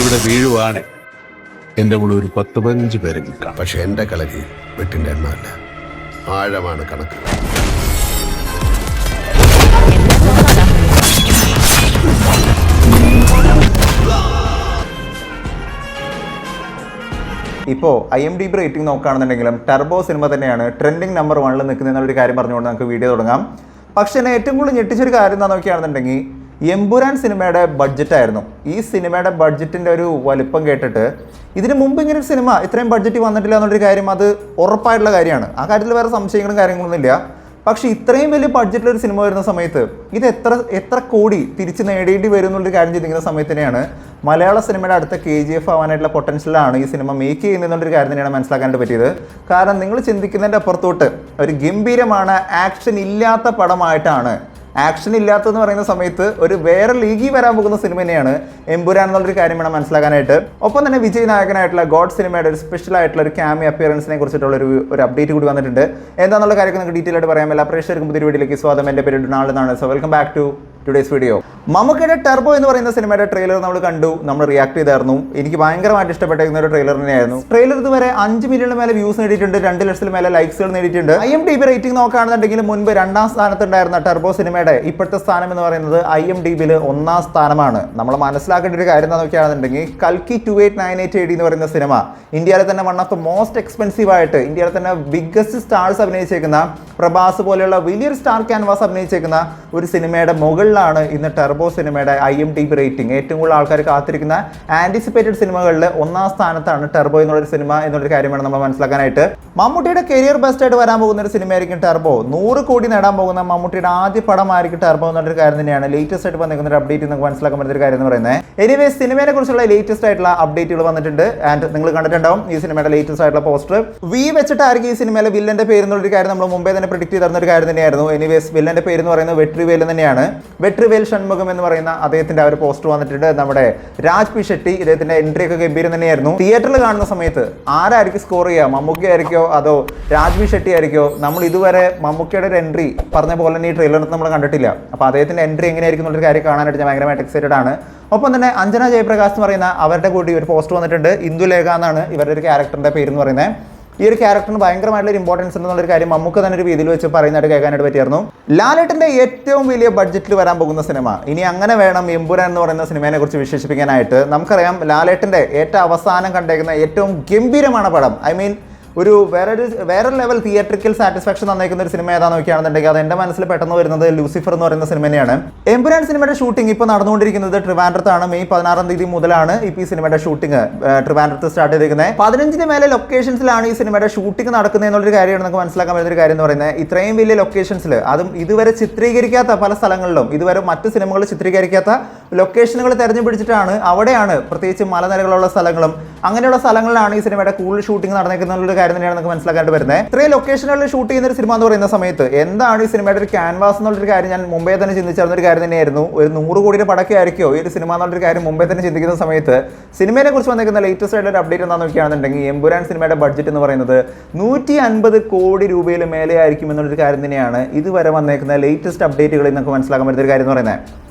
ഇവിടെ വീഴുവാണ് എൻ്റെ കൂടെ ഒരു 10-15 പേരെ നിൽക്കാം. പക്ഷെ എൻ്റെ കളരി വെട്ടിൻ്റെ എണ്ണമല്ല, ആഴമാണ് കണക്ക്. ഇപ്പോൾ IMDb റേറ്റിംഗ് നോക്കുകയാണെന്നുണ്ടെങ്കിലും ടർബോ സിനിമ തന്നെയാണ് ട്രെൻഡിങ് നമ്പർ 1 നിൽക്കുന്നതെന്നൊരു കാര്യം പറഞ്ഞുകൊണ്ട് നമുക്ക് വീഡിയോ തുടങ്ങാം. പക്ഷേ എന്നെ ഏറ്റവും കൂടുതൽ ഞെട്ടിച്ചൊരു കാര്യം എന്താ നോക്കുകയാണെന്നുണ്ടെങ്കിൽ എമ്പുരാൻ സിനിമയുടെ ബഡ്ജറ്റായിരുന്നു. ഈ സിനിമയുടെ ബഡ്ജറ്റിൻ്റെ ഒരു വലിപ്പം കേട്ടിട്ട് ഇതിന് മുമ്പ് ഇങ്ങനെ ഒരു സിനിമ ഇത്രയും ബഡ്ജറ്റ് വന്നിട്ടില്ല എന്നുള്ളൊരു കാര്യം അത് ഉറപ്പായിട്ടുള്ള കാര്യമാണ്. ആ കാര്യത്തിൽ വേറെ സംശയങ്ങളും കാര്യങ്ങളൊന്നുമില്ല. പക്ഷേ ഇത്രയും വലിയ ബഡ്ജറ്റിലൊരു സിനിമ വരുന്ന സമയത്ത് ഇത് എത്ര കോടി തിരിച്ച് നേടേണ്ടി വരും എന്നുള്ളൊരു കാര്യം ചിന്തിക്കുന്ന സമയത്ത് തന്നെയാണ് മലയാള സിനിമയുടെ അടുത്ത KGF ആവാനായിട്ടുള്ള പൊട്ടൻഷ്യലാണ് ഈ സിനിമ മേക്ക് ചെയ്യുന്നതെന്നുള്ളൊരു കാര്യം തന്നെയാണ് മനസ്സിലാക്കാനായിട്ട് പറ്റിയത്. കാരണം നിങ്ങൾ ചിന്തിക്കുന്നതിൻ്റെ അപ്പുറത്തോട്ട് ഒരു ഗംഭീരമാണ് ആക്ഷൻ ഇല്ലാത്ത പടമായിട്ടാണ്. ആക്ഷൻ ഇല്ലാത്തതെന്ന് പറയുന്ന സമയത്ത് ഒരു വേറെ ലീഗിൽ വരാൻ പോകുന്ന സിനിമ തന്നെയാണ് എമ്പുരാൻ എന്നുള്ളൊരു കാര്യം വേണം മനസ്സിലാക്കാനായിട്ട്. ഒപ്പം തന്നെ വിജയ് നായകനായിട്ടുള്ള ഗോഡ് സിനിമയുടെ ഒരു സ്പെഷ്യൽ ആയിട്ടുള്ള ഒരു ക്യാമി അപ്പിയറൻസിനെ കുറിച്ചിട്ടുള്ള ഒരു അപ്ഡേറ്റ് കൂടി വന്നിട്ടുണ്ട്. എന്താണെന്നുള്ള കാര്യമൊക്കെ നിങ്ങൾക്ക് ഡീറ്റെയിൽ ആയിട്ട് പറയാം. എല്ലാ പ്രേക്ഷകർക്കും പുതിയ വീഡിയോയിലേക്ക് സ്വാഗതം. എൻ്റെ പേര് Donald. So welcome back to today's video. മമ്മൂക്കയുടെ ടർബോ എന്ന് പറയുന്ന സിനിമയുടെ ട്രെയിലർ നമ്മൾ കണ്ടു, നമ്മൾ റിയാക്ട് ചെയ്തായിരുന്നു. എനിക്ക് ഭയങ്കരമായിട്ട് ഇഷ്ടപ്പെട്ടിരുന്ന ഒരു ട്രെയിലർ തന്നെയായിരുന്നു. ട്രെയിലർ ഇതുവരെ 5 മില്യണിന് മേലെ വ്യൂസ് നേടിയിട്ടുണ്ട്, 2 ലക്ഷത്തിന് മേലെ ലൈക്സുകൾ നേടിയിട്ടുണ്ട്. IMDb റേറ്റിംഗ് നോക്കുകയാണെന്നുണ്ടെങ്കിൽ മുൻപ് 2ാം സ്ഥാനത്തുണ്ടായിരുന്ന ടർബോ സിനിമയുടെ ഇപ്പോഴത്തെ സ്ഥാനം എന്ന് പറയുന്നത് IMDbയിൽ 1ാം സ്ഥാനമാണ്. നമ്മൾ മനസ്സിലാക്കേണ്ട ഒരു കാര്യം എന്താ നോക്കുകയാണെന്നുണ്ടെങ്കിൽ കൽക്കി 2898 AD എന്ന് പറയുന്ന സിനിമ ഇന്ത്യയിലെ തന്നെ one of the most expensive ആയിട്ട് ഇന്ത്യയിലെ തന്നെ ബിഗ്ഗസ്റ്റ് സ്റ്റാർസ് അഭിനയിച്ചേക്കുന്ന പ്രഭാസ് പോലെയുള്ള വലിയൊരു സ്റ്റാർ ക്യാൻവാസ് അഭിനയിച്ചേക്കുന്ന ഒരു സിനിമയുടെ മുകളിലാണ് ഇന്ന് ടർബോ സിനിമയുടെ IMDb റേറ്റിംഗ്. ഏറ്റവും കൂടുതൽ ആൾക്കാർ കാത്തിരിക്കുന്ന ആന്റിസിപ്പേറ്റഡ് സിനിമകളിൽ 1ാം സ്ഥാനത്താണ് ടർബോ എന്നുള്ളൊരു സിനിമ എന്നുള്ളൊരു കാര്യമാണ് നമ്മൾ മനസ്സിലാക്കാനായിട്ട്. മമ്മൂട്ടിയുടെ കരിയർ ബെസ്റ്റ് ആയിട്ട് വരാൻ പോകുന്ന ഒരു സിനിമയായിരിക്കും ടർബോ. 100 കോടി നേടാൻ പോകുന്ന മമ്മൂട്ടിയുടെ ആദ്യ പടമായിരിക്കും ടർബോ എന്നുള്ളൊരു കാര്യം തന്നെയാണ് ലേറ്റസ്റ്റ് ആയിട്ട് വന്നിരിക്കുന്ന ഒരു അപ്ഡേറ്റ് നമുക്ക് മനസ്സിലാക്കാൻ പറ്റുന്ന ഒരു കാര്യം എന്ന് പറയുന്നത്. എനിവേ സിനിമയെ കുറിച്ചുള്ള ലേറ്റസ്റ്റ് ആയിട്ടുള്ള അപ്ഡേറ്റുകൾ വന്നിട്ടുണ്ട്. ആൻഡ് നിങ്ങൾ കണ്ടിട്ടുണ്ടാവും ഈ സിനിമയുടെ ലേറ്റസ്റ്റ് ആയിട്ടുള്ള പോസ്റ്റർ. വി വെച്ചിട്ടായിരിക്കും ഈ സിനിമയിലെ വില്ലന്റെ പേര് എന്നുള്ളൊരു കാര്യം നമ്മൾ മുമ്പേ തന്നെ പ്രിഡിക്ട് ചെയ്തിരുന്ന ഒരു കാര്യം തന്നെയായിരുന്നു. എനിവേസ് വില്ലന്റെ പേര് എന്ന് പറയുന്നത് വെട്രിവേൽ തന്നെയാണ്. വെട്രിവേൽ ഷൺമുഖം എന്ന് പറയുന്ന അദ്ദേഹത്തിന്റെ ആ ഒരു പോസ്റ്റർ വന്നിട്ടുണ്ട്. നമ്മുടെ രാജ് പി ഷെട്ടി ഇദ്ദേഹത്തിന്റെ എൻട്രി ഒക്കെ ഗംഭീരം തന്നെയായിരുന്നു. തിയേറ്ററിൽ കാണുന്ന സമയത്ത് ആരായിരിക്കും സ്കോർ ചെയ്യുക, മമ്മൂക്ക ആയിരിക്കോ അതോ രാജ് പി ഷെട്ടി ആയിരിക്കോ? നമ്മൾ ഇതുവരെ മമ്മൂക്കയുടെ ഒരു എൻട്രി പറഞ്ഞ പോലെ തന്നെ ഈ ട്രെയിലറിൽ നമ്മൾ കണ്ടിട്ടില്ല. അപ്പോൾ അദ്ദേഹത്തിന്റെ എൻട്രി എങ്ങനെയായിരിക്കും എന്നുള്ളൊരു കാര്യം കാണാനായിട്ട് ഞാൻ ഭയങ്കരമായിട്ട് എക്സൈറ്റഡ് ആണ്. ഒപ്പം തന്നെ അഞ്ജന ജയപ്രകാശ് എന്ന് പറയുന്ന അവരുടെ കൂടി ഒരു പോസ്റ്റർ വന്നിട്ടുണ്ട്. ഇന്ദുലേഖ എന്നാണ് ഇവരുടെ ഒരു ക്യാരക്ടറിന്റെ പേര് എന്ന് പറയുന്നത്. ഈ ഒരു ക്യാരക്ടറിന് ഭയങ്കരമായിട്ടുള്ള ഒരു ഇമ്പോർട്ടൻസ് ഉണ്ടെന്നുള്ളൊരു കാര്യം നമുക്ക് തന്നെ ഒരു രീതിയിൽ വെച്ച് പറയുന്നതായിട്ട് കേൾക്കാനായിട്ട് പറ്റിയായിരുന്നു. ലാലേട്ടൻ്റെ ഏറ്റവും വലിയ ബഡ്ജറ്റിൽ വരാൻ പോകുന്ന സിനിമ ഇനി അങ്ങനെ വേണം എമ്പുരാൻ എന്ന് പറയുന്ന സിനിമയെ കുറിച്ച് വിശേഷിപ്പിക്കാനായിട്ട്. നമുക്കറിയാം ലാലേട്ടൻ്റെ ഏറ്റവും അവസാനം കണ്ടേക്കുന്ന ഏറ്റവും ഗംഭീരമാണ് പടം. ഒരു വേറെ ലെവൽ തിയേറ്ററിക്കൽ സാറ്റിസ്ഫാക്ഷൻ തന്നേക്കുന്ന ഒരു സിനിമ ഏതാണെന്ന് നോക്കുകയാണെന്നുണ്ടെങ്കിൽ അത് എൻ്റെ മനസ്സിൽ പെട്ടെന്ന് വരുന്നത് ലൂസിഫർ എന്ന് പറയുന്ന സിനിമ തന്നെയാണ്. എമ്പുരാൻ സിനിമയുടെ ഷൂട്ടിംഗ് ഇപ്പോൾ നടന്നുകൊണ്ടിരിക്കുന്നത് ട്രിവാൻഡ്രത്താണ്. മെയ് 16-ാം തീയതി മുതലാണ് ഇപ്പോൾ ഈ സിനിമയുടെ ഷൂട്ടിംഗ് ട്രിവാൻഡ്രത്ത് സ്റ്റാർട്ട് ചെയ്തിരിക്കുന്നത്. 15 മേലെ ലൊക്കേഷൻസിലാണ് ഈ സിനിമയുടെ ഷൂട്ടിംഗ് നടക്കുന്നത് എന്നുള്ളൊരു കാര്യമാണ് നമുക്ക് മനസ്സിലാക്കാൻ പറ്റുന്ന ഒരു കാര്യം എന്ന് പറയുന്നത്. ഇത്രയും വലിയ ലൊക്കേഷൻസിൽ, അതും ഇതുവരെ ചിത്രീകരിക്കാത്ത പല സ്ഥലങ്ങളിലും, ഇതുവരെ മറ്റ് സിനിമകൾ ചിത്രീകരിക്കാത്ത ലൊക്കേഷനുകൾ തിരഞ്ഞുപിടിച്ചിട്ടാണ് അവിടെയാണ് പ്രത്യേകിച്ച് മലനിരകളുള്ള സ്ഥലങ്ങളും അങ്ങനെയുള്ള സ്ഥലങ്ങളിലാണ് ഈ സിനിമയുടെ കൂടുതൽ ഷൂട്ടിംഗ് നടന്നിരിക്കുന്ന കാര്യം തന്നെയാണ് നമുക്ക് മനസ്സിലാക്കാനായിട്ട് വരുന്നത്. ഇത്രയും ലൊക്കേഷനുകളിൽ ഷൂട്ട് ചെയ്യുന്ന ഒരു സിനിമ എന്ന് പറയുന്ന സമയത്ത് എന്താണ് ഈ സിനിമയുടെ ഒരു ക്യാൻവാസ് എന്നുള്ളൊരു കാര്യം ഞാൻ മുമ്പേ തന്നെ ചിന്തിച്ചിരുന്ന ഒരു കാര്യം തന്നെയായിരുന്നു. ഒരു 100 കോടിയുടെ പടക്കെ ആയിരിക്കുമോ ഈ ഒരു സിനിമ എന്നുള്ളൊരു കാര്യം മുമ്പേ തന്നെ ചിന്തിക്കുന്ന സമയത്ത് സിനിമയെ കുറിച്ച് വന്നിരിക്കുന്ന ലേറ്റസ്റ്റ് ആയിട്ടുള്ള ഒരു അപ്ഡേറ്റ് എന്താണെന്ന് നോക്കുകയാണെന്നുണ്ടെങ്കിൽ എമ്പുരാൻ സിനിമയുടെ ബഡ്ജറ്റ് എന്ന് പറയുന്നത് 150 കോടി രൂപയിൽ മേലെ ആയിരിക്കും എന്നുള്ളൊരു കാര്യം തന്നെയാണ് ഇതുവരെ വന്നേക്കുന്ന ലേറ്റസ്റ്റ് അപ്ഡേറ്റുകളിൽ നമുക്ക് മനസ്സിലാക്കാൻ പറ്റുന്ന ഒരു കാര്യം എന്ന് പറയുന്നത്.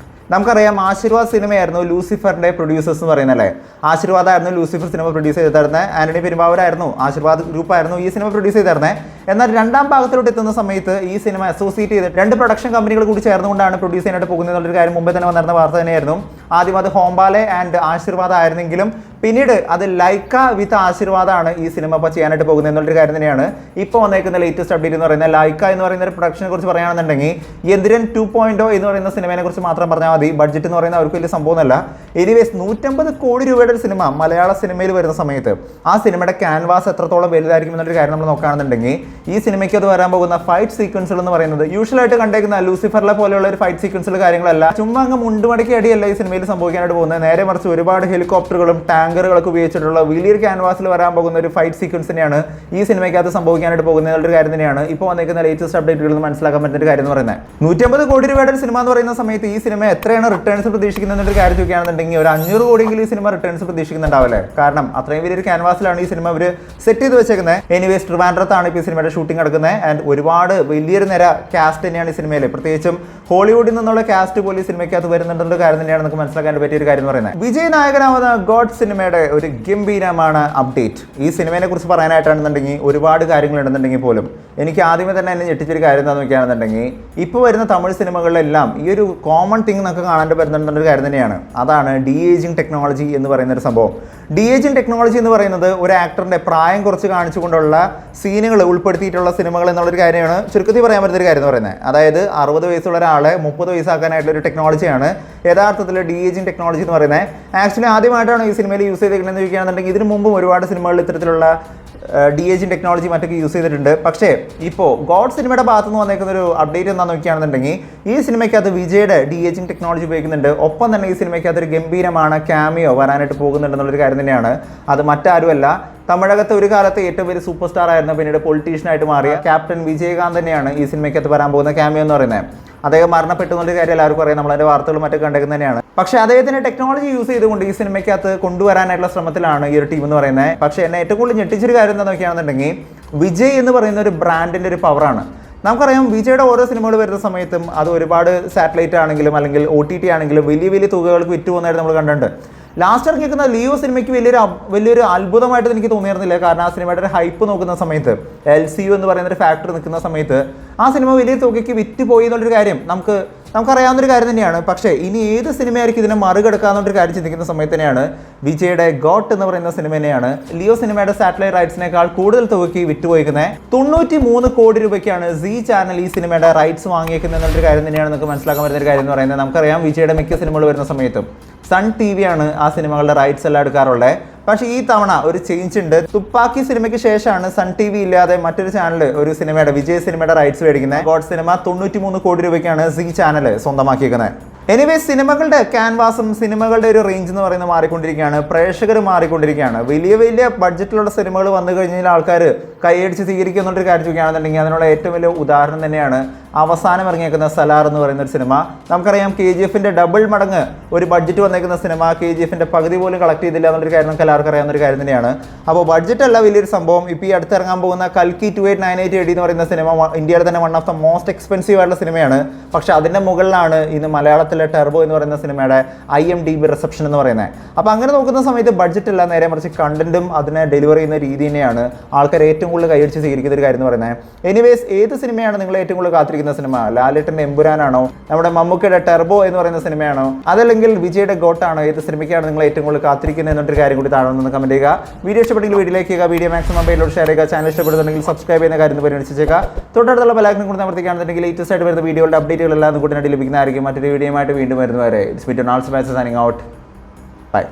നമുക്കറിയാം ആശീർവാദ് സിനിമയായിരുന്നു ലൂസിഫറിന്റെ പ്രൊഡ്യൂസേഴ്സ് എന്ന് പറയുന്നത് അല്ലേ. ആശീർവാദായിരുന്നു ലൂസിഫർ സിനിമ പ്രൊഡ്യൂസ് ചെയ്തിരുന്നത്. ആന്റണി പെരുമ്പാവൂരായിരുന്നു ആശീർവാദ് ഗ്രൂപ്പായിരുന്നു ഈ സിനിമ പ്രൊഡ്യൂസ് ചെയ്തിരുന്നത്. എന്നാൽ 2ാം ഭാഗത്തിലോട്ട് എത്തുന്ന സമയത്ത് ഈ സിനിമ അസോസിയേറ്റ് ചെയ്ത് 2 പ്രൊഡക്ഷൻ കമ്പനികൾ കൂടി ചേർന്നുകൊണ്ടാണ് പ്രൊഡ്യൂസ് ചെയ്യാനായിട്ട് പോകുന്നത് എന്നുള്ളൊരു കാര്യം മുമ്പേ തന്നെ വന്നിരുന്ന വാർത്ത തന്നെയായിരുന്നു. ആദ്യം അത് ഹോംബാലെ ആൻഡ് ആശീർവാദ് ആയിരുന്നെങ്കിലും പിന്നീട് അത് ലൈക്ക വിത്ത് ആശീർവാദാണ് ഈ സിനിമ ഇപ്പോൾ ചെയ്യാനായിട്ട് പോകുന്നത് എന്നുള്ളൊരു കാര്യം തന്നെയാണ് ഇപ്പോൾ വന്നേക്കുന്ന ലേറ്റസ്റ്റ് അപ്ഡേറ്റ് എന്ന് പറയുന്നത്. ലൈക്ക എന്ന് പറയുന്ന ഒരു പ്രൊഡക്ഷനെ കുറിച്ച് പറയുകയാണെന്നുണ്ടെങ്കിൽ യന്ത്രൻ 2.0 എന്ന് പറയുന്ന സിനിമയെ കുറിച്ച് മാത്രം പറഞ്ഞാൽ മതി. ബഡ്ജറ്റ് എന്ന് പറയുന്നത് അവർക്ക് വലിയ സംഭവമല്ല. എനിവേസ് 150 കോടി രൂപയുടെ ഒരു സിനിമ മലയാള സിനിമയിൽ വരുന്ന സമയത്ത് ആ സിനിമയുടെ ക്യാൻവാസ് എത്രത്തോളം വലുതായിരിക്കും എന്നൊരു കാര്യം നമ്മൾ നോക്കുകയാണെന്നുണ്ടെങ്കിൽ ഈ സിനിമയ്ക്ക് അത് വരാൻ പോകുന്ന ഫൈറ്റ് സീക്വൻസുകൾ എന്ന് പറയുന്നത് യൂഷ്വലായിട്ട് കണ്ടേക്കുന്ന ലൂസിഫറിലെ പോലെയുള്ള ഒരു ഫൈറ്റ് സീക്വൻസുകൾ കാര്യങ്ങളല്ല. ചുമ്മാ അങ്ങ് മുണ്ടുമടക്കി അടിയല്ല ഈ സിനിമയിൽ സംഭവിക്കാനായിട്ട് പോകുന്നത്. നേരെ മറിച്ച് ഒരുപാട് ഹെലികോപ്റ്ററുകളും ടാങ്കറുകളൊക്കെ ഉപയോഗിച്ചിട്ടുള്ള വലിയൊരു ക്യാൻവാസിൽ വരാൻ പോകുന്ന ഒരു ഫൈറ്റ് സീക്വൻസ് തന്നെയാണ് ഈ സിനിമയ്ക്കകത്ത് സംഭവിക്കാനായിട്ട് പോകുന്നത് എന്നുള്ളൊരു കാര്യം തന്നെയാണ് ഇപ്പോൾ വന്നിരിക്കുന്ന ലേറ്റസ്റ്റ് അപ്ഡേറ്റുകളിൽ നിന്ന് മനസ്സിലാക്കാൻ പറ്റുന്ന ഒരു കാര്യം എന്ന് പറയുന്നത്. 150 കോടി രൂപയുടെ ഒരു സിനിമ എന്ന് പറയുന്ന സമയത്ത് ഈ സിനിമ എത്രയാണ് റിട്ടേൺസ് പ്രതീക്ഷിക്കുന്നത് എന്നൊരു കാര്യം ചോദിക്കുകയാണെന്നുണ്ടെങ്കിൽ ഒരു 500 കോടിയെങ്കിലും ഈ സിനിമ റിട്ടേൺസ് പ്രതീക്ഷിക്കുന്നുണ്ടാവില്ലേ. കാരണം അത്രയും വലിയൊരു ക്യാൻവാസിലാണ് ഈ സിനിമ അവർ സെറ്റ് ചെയ്ത് വെച്ചേക്കുന്നത്. എനിവേസ് ട്രിവാൻഡ്രത്താണ് ഇപ്പോൾ ഈ സിനിമയുടെ ഷൂട്ടിംഗ് നടക്കുന്നത്. ആൻഡ് ഒരുപാട് വലിയൊരു നിര കാസ്റ്റ് തന്നെയാണ് ഈ സിനിമയിൽ. പ്രത്യേകിച്ചും ഹോളിവുഡിൽ നിന്നുള്ള കാസ്റ്റ് പോലും ഈ സിനിമയ്ക്കകത്ത് വരുന്നുണ്ടെന്ന കാര്യം തന്നെയാണ് നമുക്ക് മനസ്സിലാക്കാൻ പറ്റിയ ഒരു കാര്യം എന്ന് പറയുന്നത്. വിജയ് നായകനാവുന്ന ഗോഡ് സിനിമയുടെ ഒരു ഗംഭീരമാണ് അപ്ഡേറ്റ്. ഈ സിനിമയെ കുറിച്ച് പറയാനായിട്ടാണെന്നുണ്ടെങ്കിൽ ഒരുപാട് കാര്യങ്ങളുണ്ടെന്നുണ്ടെങ്കിൽ പോലും എനിക്ക് ആദ്യമേ തന്നെ എന്നെ ഞെട്ടിച്ചൊരു കാര്യം എന്താണെന്ന് നോക്കുകയാണെന്നുണ്ടെങ്കിൽ ഇപ്പോൾ വരുന്ന തമിഴ് സിനിമകളിലെല്ലാം ഈ ഒരു കോമൺ തിങ് നമുക്ക് കാണാൻ പറ്റുന്നൊരു കാര്യം തന്നെയാണ്. അതാണ് ഡി ഏജിങ് ടെക്നോളജി എന്ന് പറയുന്ന ഒരു സംഭവം. ഡി ഏജിങ് ടെക്നോളജി എന്ന് പറയുന്നത് ഒരു ആക്ടറിൻ്റെ പ്രായം കുറച്ച് കാണിച്ചുകൊണ്ടുള്ള സീനുകൾ ഉൾപ്പെടുത്തിയിട്ടുള്ള സിനിമകൾ എന്നുള്ളൊരു കാര്യമാണ് ചുരുക്കത്തിൽ പറയാൻ പറ്റുന്ന ഒരു കാര്യം എന്ന് പറയുന്നത്. അതായത് 60 വയസ്സുള്ള ഒരാളെ 30 വയസ്സാക്കാനായിട്ടുള്ള ഒരു ടെക്നോളജിയാണ് യഥാർത്ഥത്തിൽ ഡി ഏജിങ് ടെക്നോളജി എന്ന് പറയുന്നത്. ആക്ച്വലി ആദ്യമായിട്ടാണ് ഈ സിനിമയിൽ യൂസ് ചെയ്തിരിക്കുന്നത് ചോദിക്കുകയാണെന്നുണ്ടെങ്കിൽ ഇതിനു മുമ്പും ഒരുപാട് സിനിമകളിൽ ഇത്തരത്തിലുള്ള ഡി ഏജിങ് ടെക്നോളജി മറ്റൊക്കെ യൂസ് ചെയ്തിട്ടുണ്ട്. പക്ഷേ ഇപ്പോൾ ഗോഡ് സിനിമയുടെ ഭാഗത്തു നിന്ന് വന്നേക്കുന്ന ഒരു അപ്ഡേറ്റ് എന്താണെന്ന് നോക്കുകയാണെന്നുണ്ടെങ്കിൽ ഈ സിനിമയ്ക്കകത്ത് വിജയുടെ ഡി ഏജിങ് ടെക്നോളജി ഉപയോഗിക്കുന്നുണ്ട്. ഒപ്പം തന്നെ ഈ സിനിമയ്ക്കകത്ത് ഒരു ഗംഭീരമാണ് ക്യാമിയോ വരാനായിട്ട് പോകുന്നുണ്ടെന്നുള്ളൊരു കാര്യം തന്നെയാണ്. അത് മറ്റാരുമല്ല, തമിഴകത്ത് ഒരു കാലത്ത് ഏറ്റവും വലിയ സൂപ്പർ സ്റ്റാർ ആയിരുന്ന പിന്നീട് പൊളിറ്റീഷ്യനായിട്ട് മാറിയ ക്യാപ്റ്റൻ വിജയകാന്ത് തന്നെയാണ് ഈ സിനിമയ്ക്കകത്ത് വരാൻ പോകുന്ന ക്യാമിയോ എന്ന് പറയുന്നത്. അദ്ദേഹം മരണപ്പെട്ടു എന്നൊരു കാര്യം എല്ലാവർക്കും അറിയാം, നമ്മളതിൻ്റെ വാർത്തകൾ മറ്റൊക്കെ കണ്ടേക്കുന്നത് തന്നെയാണ്. പക്ഷേ അദ്ദേഹത്തിൻ്റെ ടെക്നോളജി യൂസ് ചെയ്തുകൊണ്ട് ഈ സിനിമയ്ക്കകത്ത് കൊണ്ടുവരാനായിട്ടുള്ള ശ്രമത്തിലാണ് ഈ ഒരു ടീം എന്ന് പറയുന്നത്. പക്ഷേ എന്നെ ഏറ്റവും കൂടുതൽ ഞെട്ടിച്ചൊരു കാര്യം എന്താണെന്ന് നോക്കുകയാണെന്നുണ്ടെങ്കിൽ വിജയ് എന്ന് പറയുന്ന ഒരു ബ്രാൻഡിൻ്റെ ഒരു പവറാണ്. നമുക്കറിയാം വിജയുടെ ഓരോ സിനിമകൾ വരുന്ന സമയത്തും അത് ഒരുപാട് സാറ്റലൈറ്റ് ആണെങ്കിലും അല്ലെങ്കിൽ OTT ആണെങ്കിലും വലിയ വലിയ തുകകൾക്ക് വിറ്റ് പോകുന്നതായിട്ട് നമ്മൾ കണ്ടിട്ടുണ്ട്. ലാസ്റ്റ് ഇറങ്ങിയിരിക്കുന്ന ലിയോ സിനിമയ്ക്ക് വലിയൊരു അത്ഭുതമായിട്ട് എനിക്ക് തോന്നിയിരുന്നില്ല. കാരണം ആ സിനിമയുടെ ഒരു ഹൈപ്പ് നോക്കുന്ന സമയത്ത് LCU എന്ന് പറയുന്ന ഒരു ഫാക്ടർ നിൽക്കുന്ന സമയത്ത് ആ സിനിമ വലിയ തുകയ്ക്ക് വിറ്റ് പോയി എന്നുള്ളൊരു കാര്യം നമുക്കറിയാവുന്നൊരു കാര്യം തന്നെയാണ്. പക്ഷേ ഇനി ഏത് സിനിമയായിരിക്കും ഇതിനെ മറികടക്കാവുന്നൊരു കാര്യം ചിന്തിക്കുന്ന സമയത്ത് തന്നെയാണ് വിജയുടെ ഗോട്ട് എന്ന് പറയുന്ന സിനിമ തന്നെയാണ് ലിയോ സിനിമയുടെ സാറ്റലൈറ്റ് റൈറ്റ്സിനേക്കാൾ കൂടുതൽ തുകയ്ക്ക് വിറ്റുപോയിരിക്കുന്നത്. 93 കോടി രൂപയ്ക്കാണ് സീ ചാനൽ ഈ സിനിമയുടെ റൈറ്റ്സ് വാങ്ങിയേക്കുന്നത് എന്നുള്ളൊരു കാര്യം തന്നെയാണ് നമുക്ക് മനസ്സിലാക്കാൻ പറ്റുന്ന ഒരു കാര്യം എന്ന് പറയുന്നത്. നമുക്കറിയാം വിജയുടെ മിക്ക സിനിമകൾ വരുന്ന സമയത്തും സൺ TV ആണ് ആ സിനിമകളുടെ റൈറ്റ്സ് എല്ലാം എടുക്കാറുള്ളത്. പക്ഷേ ഈ തവണ ഒരു ചേഞ്ച് ഉണ്ട്. തുപ്പാക്കി സിനിമയ്ക്ക് ശേഷമാണ് സൺ TV ഇല്ലാതെ മറ്റൊരു ചാനൽ ഒരു സിനിമയുടെ വിജയ് സിനിമയുടെ റൈറ്റ്സ് മേടിക്കുന്നത്. ഗോഡ് സിനിമ 93 കോടി രൂപയ്ക്കാണ് സീ ചാനൽ സ്വന്തമാക്കിയിരിക്കുന്നത്. എനിവേ സിനിമകളുടെ ക്യാൻവാസും സിനിമകളുടെ ഒരു റേഞ്ച് എന്ന് പറയുന്നത് മാറിക്കൊണ്ടിരിക്കുകയാണ്. പ്രേക്ഷകർ മാറിക്കൊണ്ടിരിക്കുകയാണ്. വലിയ വലിയ ബഡ്ജറ്റിലുള്ള സിനിമകൾ വന്നു കഴിഞ്ഞാൽ ആൾക്കാർ കൈയടിച്ച് സ്വീകരിക്കുക എന്നുള്ളൊരു കാര്യം ചോദിക്കുകയാണെന്നുണ്ടെങ്കിൽ അതിനുള്ള ഏറ്റവും വലിയ ഉദാഹരണം തന്നെയാണ് അവസാനം ഇറങ്ങിയേക്കുന്ന സലാർ എന്ന് പറയുന്ന ഒരു സിനിമ. നമുക്കറിയാം KGFന്റെ ഡബിൾ മടങ്ങ് ഒരു ബഡ്ജറ്റ് വന്നേക്കുന്ന സിനിമ KGFന്റെ പകുതി പോലും കളക്ട് ചെയ്തില്ല എന്നുള്ളൊരു കാര്യം നമുക്ക് എല്ലാവർക്കും അറിയാവുന്ന ഒരു കാര്യം തന്നെയാണ്. അപ്പോൾ ബഡ്ജറ്റ് അല്ല വലിയൊരു സംഭവം. ഇപ്പോൾ ഈ അടുത്തിറങ്ങാൻ പോകുന്ന കൽക്കി 2898 AD എന്ന് പറയുന്ന സിനിമ ഇന്ത്യയുടെ തന്നെ one of the most expensive ആയിട്ടുള്ള സിനിമയാണ്. പക്ഷേ അതിൻ്റെ മുകളിലാണ് ഇന്ന് മലയാളത്തിലെ ടെർബോ എന്ന് പറയുന്ന സിനിമയുടെ IMDb റിസപ്ഷൻ എന്ന് പറയുന്നത്. അപ്പോൾ അങ്ങനെ നോക്കുന്ന സമയത്ത് ബഡ്ജറ്റ് അല്ല, നേരെ മറിച്ച് കണ്ടന്റും അതിനെ ഡെലിവർ ചെയ്യുന്ന രീതി തന്നെയാണ് ആൾക്കാർ ഏറ്റവും കൂടുതൽ കൈയടിച്ച് സ്വീകരിക്കുന്ന ഒരു കാര്യം എന്ന് പറയുന്നത്. എനിവേസ് ഏത് സിനിമയാണ് നിങ്ങൾ ഏറ്റവും കൂടുതൽ കാത്തിരിക്കുന്ന സിനിമ? ലാലേട്ടൻ്റെ എമ്പുരാനാണോ, നമ്മുടെ മമ്മൂക്കയുടെ ടെർബോ എന്ന് പറയുന്ന സിനിമയാണോ, അതല്ലെങ്കിൽ വിജയുടെ ഗോട്ടാണോ? ഏത് സിനിമയ്ക്കാണ് നിങ്ങൾ ഏറ്റവും കൂടുതൽ കാത്തിരിക്കുന്നത് എന്നൊരു കാര്യം കൂടി താഴെ നിന്ന് കമന്റ് ചെയ്യുക. വീഡിയോ ഇഷ്ടപ്പെട്ടെങ്കിൽ വീഡിയോയിലേക്ക് ചെയ്യുക, വീഡിയോ മാക്സിമം മൊബൈലിലൂടെ ഷെയർ ചെയ്യുക. ചാനൽ ഇഷ്ടപ്പെടുന്നുണ്ടെങ്കിൽ സബ്സ്ക്രൈബ് ചെയ്യുന്ന കാര്യം പരിഗണിച്ചേക്കുക. തൊട്ടടുത്തുള്ള ബെല്ലൈക്കൺ കൂടി അമർത്തിക്കുകയാണെന്നുണ്ടെങ്കിൽ ലേറ്റസ്റ്റ് ആയിട്ട് വരുന്ന വീഡിയോയുടെ അപ്ഡേറ്റുകളെല്ലാം കൂടി ലഭിക്കുന്നതായിരിക്കും. മറ്റൊരു വീഡിയോയുമായിട്ട് വീണ്ടും വരുന്നവരെ ഇറ്റ്സ് മീ ടു നാൾസ് സൈനിങ് ഔട്ട്. ബൈ.